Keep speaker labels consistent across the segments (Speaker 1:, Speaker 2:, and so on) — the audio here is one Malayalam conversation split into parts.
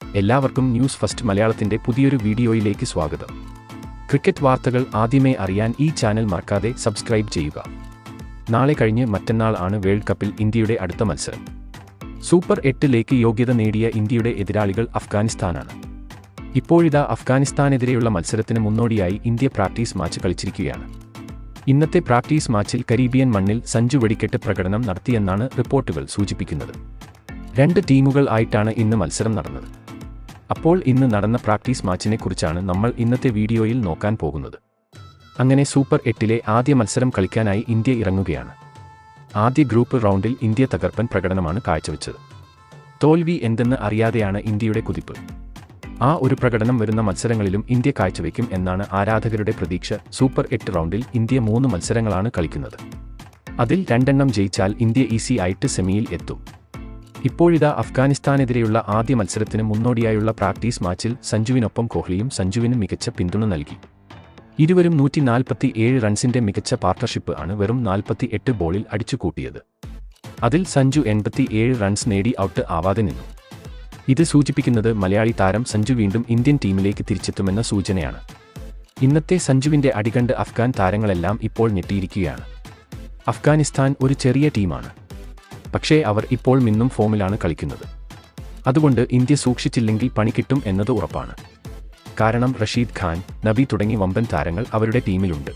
Speaker 1: എല്ലാവർക്കും ന്യൂസ് ഫസ്റ്റ് മലയാളത്തിന്റെ പുതിയൊരു വീഡിയോയിലേക്ക് സ്വാഗതം. ക്രിക്കറ്റ് വാർത്തകൾ ആദ്യമേ അറിയാൻ ഈ ചാനൽ മറക്കാതെ സബ്സ്ക്രൈബ് ചെയ്യുക. നാളെ കഴിഞ്ഞ് മറ്റന്നാൾ ആണ് വേൾഡ് കപ്പിൽ ഇന്ത്യയുടെ അടുത്ത മത്സരം. സൂപ്പർ 8ലേക്ക് യോഗ്യത നേടിയ ഇന്ത്യയുടെ എതിരാളികൾ അഫ്ഗാനിസ്ഥാനാണ്. ഇപ്പോഴിതാ അഫ്ഗാനിസ്ഥാനെതിരെയുള്ള മത്സരത്തിന് മുന്നോടിയായി ഇന്ത്യ പ്രാക്ടീസ് മാച്ച് കളിച്ചിരിക്കുകയാണ്. ഇന്നത്തെ പ്രാക്ടീസ് മാച്ചിൽ കരീബിയൻ മണ്ണിൽ സഞ്ജു വെടിക്കെട്ട് പ്രകടനം നടത്തിയെന്നാണ് റിപ്പോർട്ടുകൾ സൂചിപ്പിക്കുന്നത്. 2 ടീമുകൾ ആയിട്ടാണ് ഇന്ന് മത്സരം നടന്നത്. അപ്പോൾ ഇന്ന് നടന്ന പ്രാക്ടീസ് മാച്ചിനെ കുറിച്ചാണ് നമ്മൾ ഇന്നത്തെ വീഡിയോയിൽ നോക്കാൻ പോകുന്നത്. അങ്ങനെ സൂപ്പർ 8ലെ ആദ്യ മത്സരം കളിക്കാനായി ഇന്ത്യ ഇറങ്ങുകയാണ്. ആദ്യ ഗ്രൂപ്പ് റൗണ്ടിൽ ഇന്ത്യ തകർപ്പൻ പ്രകടനമാണ് കാഴ്ചവെച്ചത്. തോൽവി എന്തെന്ന് അറിയാതെയാണ് ഇന്ത്യയുടെ കുതിപ്പ്. ആ ഒരു പ്രകടനം വരുന്ന മത്സരങ്ങളിലും ഇന്ത്യ കാഴ്ചവെക്കും എന്നാണ് ആരാധകരുടെ പ്രതീക്ഷ. സൂപ്പർ 8 റൗണ്ടിൽ ഇന്ത്യ 3 മത്സരങ്ങളാണ് കളിക്കുന്നത്. അതിൽ 2 ജയിച്ചാൽ ഇന്ത്യ ഈസി ആയിട്ട് സെമിയിൽ എത്തും. ഇപ്പോഴിതാ അഫ്ഗാനിസ്ഥാനെതിരെയുള്ള ആദ്യ മത്സരത്തിന് മുന്നോടിയായുള്ള പ്രാക്ടീസ് മാച്ചിൽ സഞ്ജുവിനൊപ്പം കോഹ്ലിയും സഞ്ജുവിന് മികച്ച പിന്തുണ നൽകി. ഇരുവരും 147 റൺസിന്റെ മികച്ച പാർട്ണർഷിപ്പ് ആണ് വെറും 48 ബോളിൽ അടിച്ചുകൂട്ടിയത്. അതിൽ സഞ്ജു 87 റൺസ് നേടി ഔട്ട് ആവാതെ നിന്നു. ഇത് സൂചിപ്പിക്കുന്നത് മലയാളി താരം സഞ്ജു വീണ്ടും ഇന്ത്യൻ ടീമിലേക്ക് തിരിച്ചെത്തുമെന്ന സൂചനയാണ്. ഇന്നത്തെ സഞ്ജുവിന്റെ അടികണ്ട് അഫ്ഗാൻ താരങ്ങളെല്ലാം ഇപ്പോൾ ഞെട്ടിയിരിക്കുകയാണ്. അഫ്ഗാനിസ്ഥാൻ ഒരു ചെറിയ ടീമാണ്. പക്ഷേ അവർ ഇപ്പോൾ മിന്നും ഫോമിലാണ് കളിക്കുന്നത്. അതുകൊണ്ട് ഇന്ത്യ സൂക്ഷിച്ചില്ലെങ്കിൽ പണി കിട്ടും എന്നത് ഉറപ്പാണ്. കാരണം റഷീദ് ഖാൻ, നബി തുടങ്ങി വമ്പൻ താരങ്ങൾ അവരുടെ ടീമിലുണ്ട്.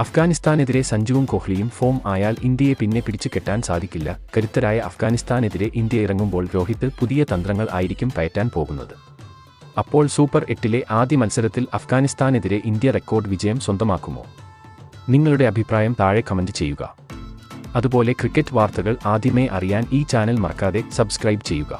Speaker 1: അഫ്ഗാനിസ്ഥാനെതിരെ സഞ്ജുവും കോഹ്ലിയും ഫോം ആയാൽ ഇന്ത്യയെ പിന്നെ പിടിച്ചു കെട്ടാൻ സാധിക്കില്ല. കരുത്തരായ അഫ്ഗാനിസ്ഥാനെതിരെ ഇന്ത്യ ഇറങ്ങുമ്പോൾ രോഹിത് പുതിയ തന്ത്രങ്ങൾ ആയിരിക്കും പയറ്റാൻ പോകുന്നത്. അപ്പോൾ സൂപ്പർ 8ലെ ആദ്യ മത്സരത്തിൽ അഫ്ഗാനിസ്ഥാനെതിരെ ഇന്ത്യ റെക്കോർഡ് വിജയം സ്വന്തമാക്കുമോ? നിങ്ങളുടെ അഭിപ്രായം താഴെ കമന്റ് ചെയ്യുക. അതുപോലെ ക്രിക്കറ്റ് വാർത്തകൾ ആദ്യമേ അറിയാൻ ഈ ചാനൽ മറക്കാതെ സബ്സ്ക്രൈബ് ചെയ്യുക.